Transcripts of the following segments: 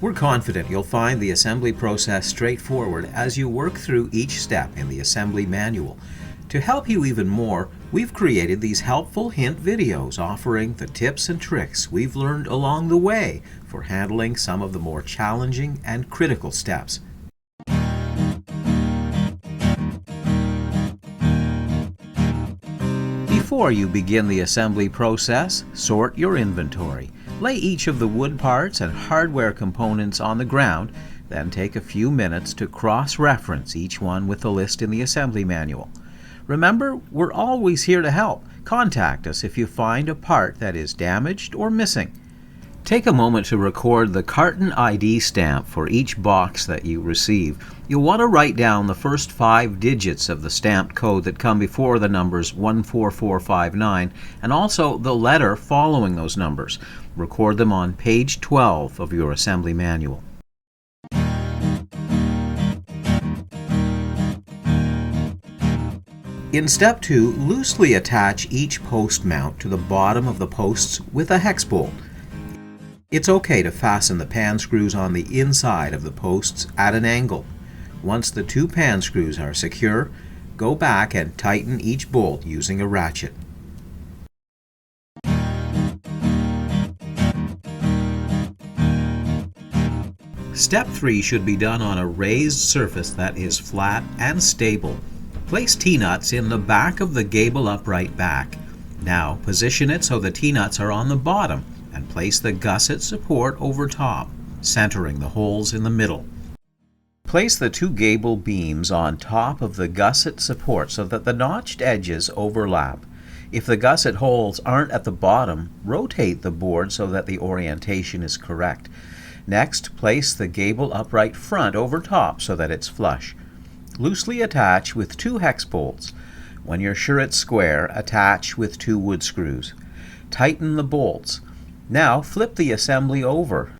We're confident you'll find the assembly process straightforward as you work through each step in the assembly manual. To help you even more, we've created these helpful hint videos offering the tips and tricks we've learned along the way for handling some of the more challenging and critical steps. Before you begin the assembly process, sort your inventory. Lay each of the wood parts and hardware components on the ground, then take a few minutes to cross-reference each one with the list in the assembly manual. Remember, we're always here to help. Contact us if you find a part that is damaged or missing. Take a moment to record the carton ID stamp for each box that you receive. You'll want to write down the first 5 digits of the stamped code that come before the numbers 14459 and also the letter following those numbers. Record them on page 12 of your assembly manual. In step 2, loosely attach each post mount to the bottom of the posts with a hex bolt. It's okay to fasten the pan screws on the inside of the posts at an angle. Once the 2 pan screws are secure, go back and tighten each bolt using a ratchet. Step 3 should be done on a raised surface that is flat and stable. Place T-nuts in the back of the gable upright back. Now position it so the T-nuts are on the bottom and place the gusset support over top, centering the holes in the middle. Place the 2 gable beams on top of the gusset support so that the notched edges overlap. If the gusset holes aren't at the bottom, rotate the board so that the orientation is correct. Next, place the gable upright front over top so that it's flush. Loosely attach with 2 hex bolts. When you're sure it's square, attach with 2 wood screws. Tighten the bolts. Now flip the assembly over.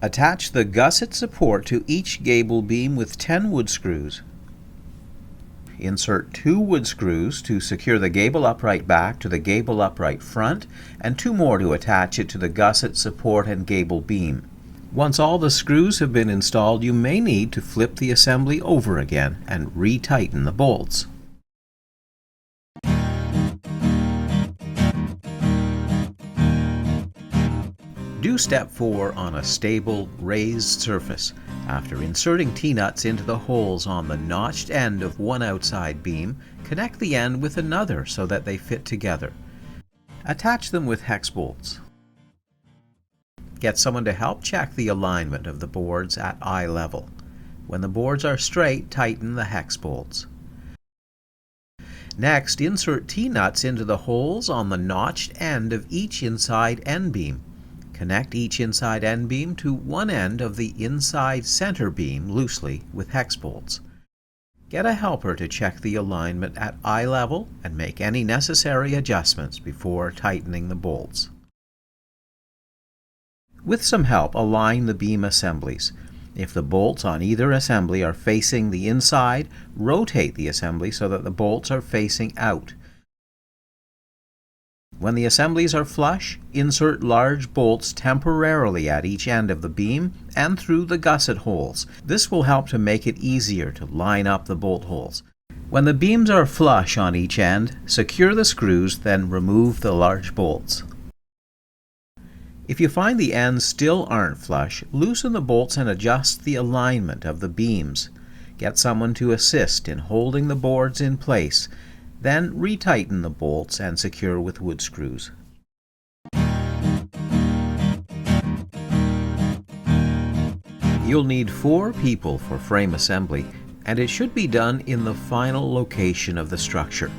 Attach the gusset support to each gable beam with 10 wood screws. Insert 2 wood screws to secure the gable upright back to the gable upright front and 2 more to attach it to the gusset support and gable beam. Once all the screws have been installed, you may need to flip the assembly over again and retighten the bolts. Do step 4 on a stable, raised surface. After inserting T-nuts into the holes on the notched end of one outside beam, connect the end with another so that they fit together. Attach them with hex bolts. Get someone to help check the alignment of the boards at eye level. When the boards are straight, tighten the hex bolts. Next, insert T-nuts into the holes on the notched end of each inside end beam. Connect each inside end beam to one end of the inside center beam loosely with hex bolts. Get a helper to check the alignment at eye level and make any necessary adjustments before tightening the bolts. With some help, align the beam assemblies. If the bolts on either assembly are facing the inside, rotate the assembly so that the bolts are facing out. When the assemblies are flush, insert large bolts temporarily at each end of the beam and through the gusset holes. This will help to make it easier to line up the bolt holes. When the beams are flush on each end, secure the screws, then remove the large bolts. If you find the ends still aren't flush, loosen the bolts and adjust the alignment of the beams. Get someone to assist in holding the boards in place. Then retighten the bolts and secure with wood screws. You'll need 4 people for frame assembly, and it should be done in the final location of the structure.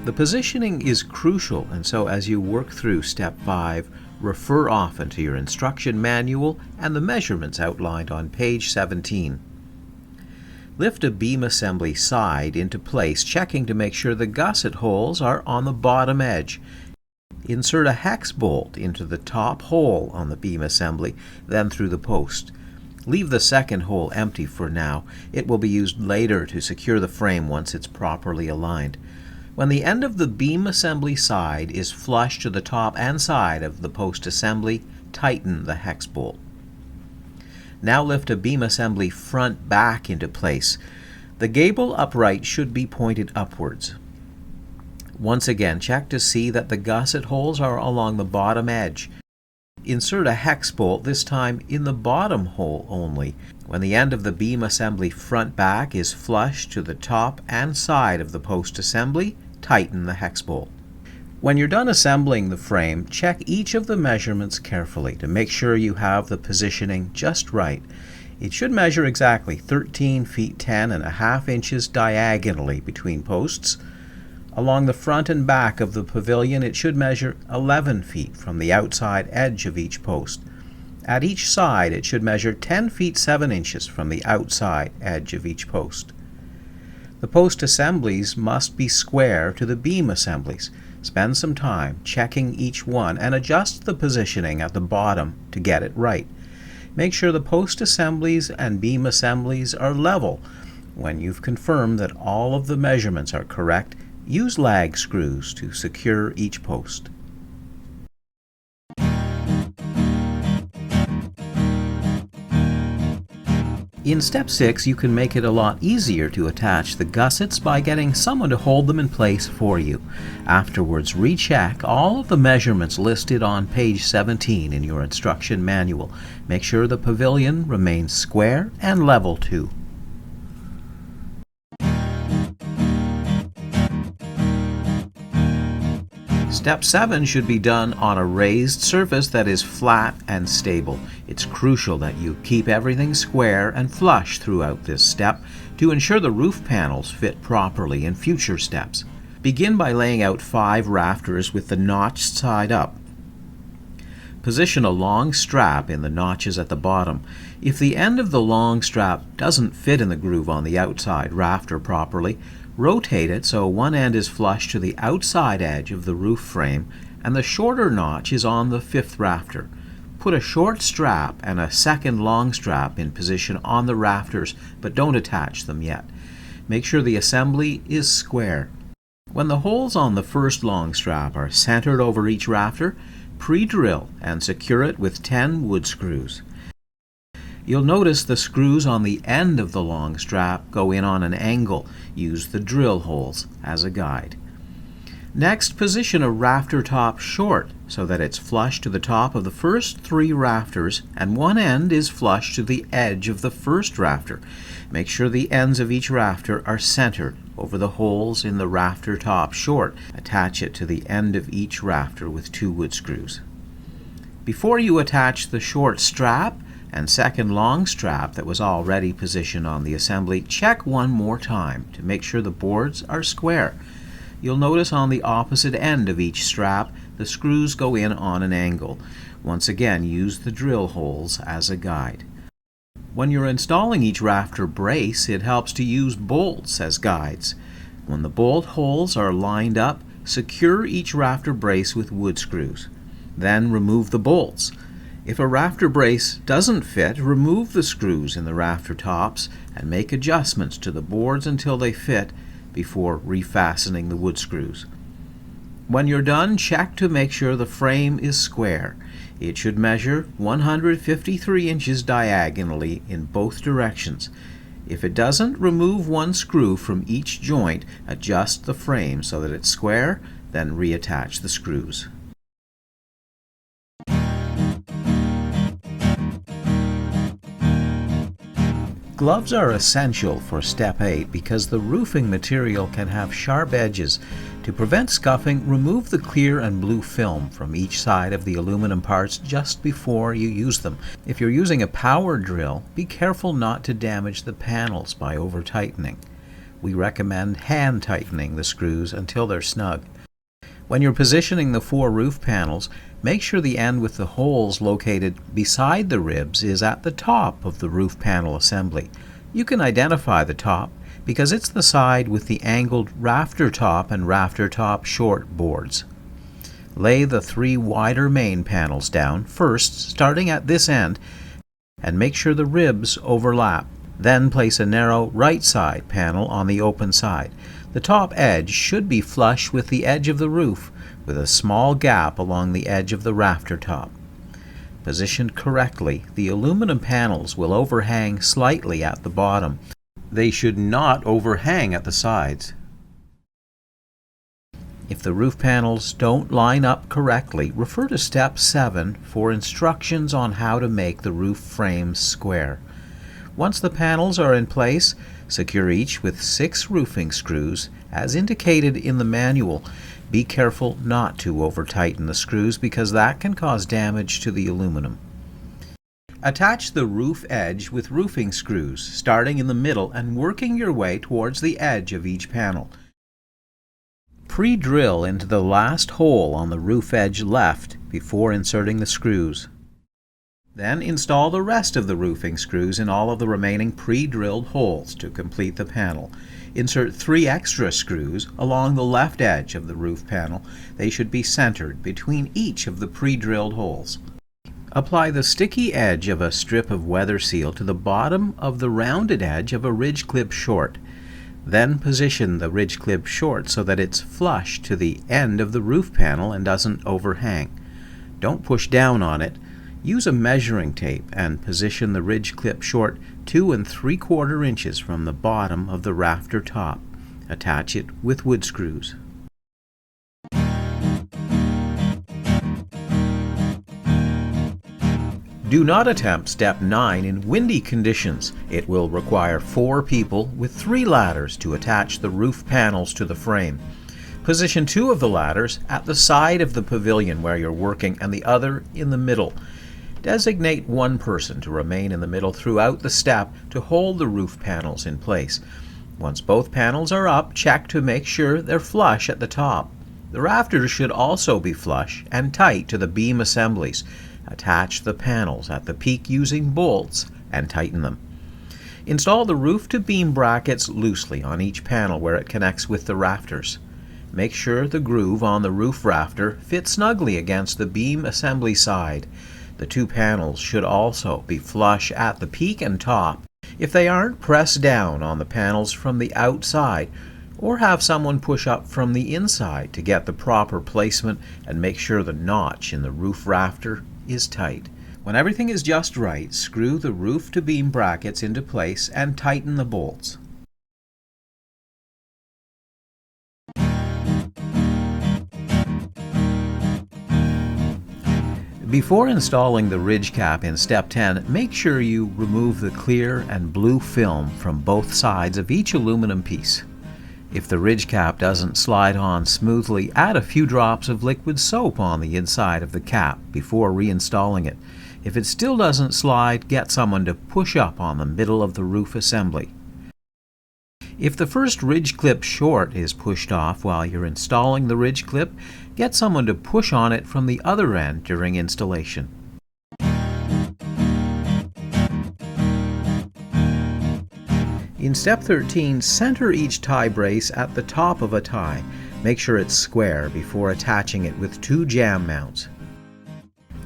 The positioning is crucial, and so as you work through step 5, refer often to your instruction manual and the measurements outlined on page 17. Lift a beam assembly side into place, checking to make sure the gusset holes are on the bottom edge. Insert a hex bolt into the top hole on the beam assembly, then through the post. Leave the second hole empty for now. It will be used later to secure the frame once it's properly aligned. When the end of the beam assembly side is flush to the top and side of the post assembly, tighten the hex bolt. Now lift a beam assembly front back into place. The gable upright should be pointed upwards. Once again, check to see that the gusset holes are along the bottom edge. Insert a hex bolt, this time in the bottom hole only. When the end of the beam assembly front back is flush to the top and side of the post assembly, tighten the hex bolt. When you're done assembling the frame, check each of the measurements carefully to make sure you have the positioning just right. It should measure exactly 13 feet 10.5 inches diagonally between posts. Along the front and back of the pavilion, it should measure 11 feet from the outside edge of each post. At each side, it should measure 10 feet 7 inches from the outside edge of each post. The post assemblies must be square to the beam assemblies. Spend some time checking each one and adjust the positioning at the bottom to get it right. Make sure the post assemblies and beam assemblies are level. When you've confirmed that all of the measurements are correct, use lag screws to secure each post. In step 6, you can make it a lot easier to attach the gussets by getting someone to hold them in place for you. Afterwards, recheck all of the measurements listed on page 17 in your instruction manual. Make sure the pavilion remains square and level too. Step 7 should be done on a raised surface that is flat and stable. It's crucial that you keep everything square and flush throughout this step to ensure the roof panels fit properly in future steps. Begin by laying out 5 rafters with the notched side up. Position a long strap in the notches at the bottom. If the end of the long strap doesn't fit in the groove on the outside rafter properly, rotate it so one end is flush to the outside edge of the roof frame and the shorter notch is on the 5th rafter. Put a short strap and a second long strap in position on the rafters, but don't attach them yet. Make sure the assembly is square. When the holes on the first long strap are centered over each rafter, pre-drill and secure it with 10 wood screws. You'll notice the screws on the end of the long strap go in on an angle. Use the drill holes as a guide. Next, position a rafter top short so that it's flush to the top of the first 3 rafters and one end is flush to the edge of the first rafter. Make sure the ends of each rafter are centered over the holes in the rafter top short. Attach it to the end of each rafter with 2 wood screws. Before you attach the short strap and second long strap that was already positioned on the assembly, check one more time to make sure the boards are square. You'll notice on the opposite end of each strap the screws go in on an angle. Once again, use the drill holes as a guide. When you're installing each rafter brace, it helps to use bolts as guides. When the bolt holes are lined up, secure each rafter brace with wood screws. Then remove the bolts. If a rafter brace doesn't fit, remove the screws in the rafter tops and make adjustments to the boards until they fit before refastening the wood screws. When you're done, check to make sure the frame is square. It should measure 153 inches diagonally in both directions. If it doesn't, remove one screw from each joint, adjust the frame so that it's square, then reattach the screws. Gloves are essential for step 8 because the roofing material can have sharp edges. To prevent scuffing, remove the clear and blue film from each side of the aluminum parts just before you use them. If you're using a power drill, be careful not to damage the panels by over-tightening. We recommend hand tightening the screws until they're snug. When you're positioning the 4 roof panels, make sure the end with the holes located beside the ribs is at the top of the roof panel assembly. You can identify the top because it's the side with the angled rafter top and rafter top short boards. Lay the 3 wider main panels down first, starting at this end, and make sure the ribs overlap. Then place a narrow right side panel on the open side. The top edge should be flush with the edge of the roof, with a small gap along the edge of the rafter top. Positioned correctly, the aluminum panels will overhang slightly at the bottom. They should not overhang at the sides. If the roof panels don't line up correctly, refer to Step 7 for instructions on how to make the roof frames square. Once the panels are in place, secure each with 6 roofing screws, as indicated in the manual. Be careful not to over-tighten the screws because that can cause damage to the aluminum. Attach the roof edge with roofing screws, starting in the middle and working your way towards the edge of each panel. Pre-drill into the last hole on the roof edge left before inserting the screws. Then install the rest of the roofing screws in all of the remaining pre-drilled holes to complete the panel. Insert 3 extra screws along the left edge of the roof panel. They should be centered between each of the pre-drilled holes. Apply the sticky edge of a strip of weather seal to the bottom of the rounded edge of a ridge clip short. Then position the ridge clip short so that it's flush to the end of the roof panel and doesn't overhang. Don't push down on it. Use a measuring tape and position the ridge clip short 2 3/4 inches from the bottom of the rafter top. Attach it with wood screws. Do not attempt Step 9 in windy conditions. It will require 4 people with 3 ladders to attach the roof panels to the frame. Position 2 of the ladders at the side of the pavilion where you're working and the other in the middle. Designate one person to remain in the middle throughout the step to hold the roof panels in place. Once both panels are up, check to make sure they're flush at the top. The rafters should also be flush and tight to the beam assemblies. Attach the panels at the peak using bolts and tighten them. Install the roof-to-beam brackets loosely on each panel where it connects with the rafters. Make sure the groove on the roof rafter fits snugly against the beam assembly side. The 2 panels should also be flush at the peak and top. If they aren't, press down on the panels from the outside or have someone push up from the inside to get the proper placement and make sure the notch in the roof rafter is tight. When everything is just right, screw the roof-to-beam brackets into place and tighten the bolts. Before installing the ridge cap in Step 10, make sure you remove the clear and blue film from both sides of each aluminum piece. If the ridge cap doesn't slide on smoothly, add a few drops of liquid soap on the inside of the cap before reinstalling it. If it still doesn't slide, get someone to push up on the middle of the roof assembly. If the first ridge clip short is pushed off while you're installing the ridge clip, get someone to push on it from the other end during installation. In Step 13, center each tie brace at the top of a tie. Make sure it's square before attaching it with 2 jam mounts.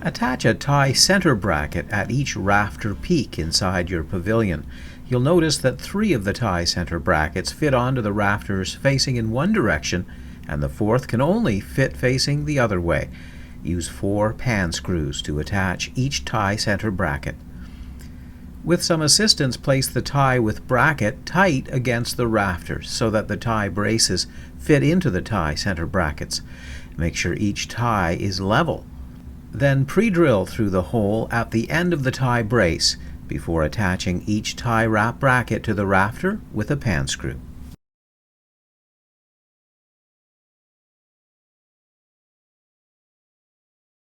Attach a tie center bracket at each rafter peak inside your pavilion. You'll notice that 3 of the tie center brackets fit onto the rafters facing in one direction, and the 4th can only fit facing the other way. Use 4 pan screws to attach each tie center bracket. With some assistance, place the tie with bracket tight against the rafters so that the tie braces fit into the tie center brackets. Make sure each tie is level. Then pre-drill through the hole at the end of the tie brace before attaching each tie wrap bracket to the rafter with a pan screw.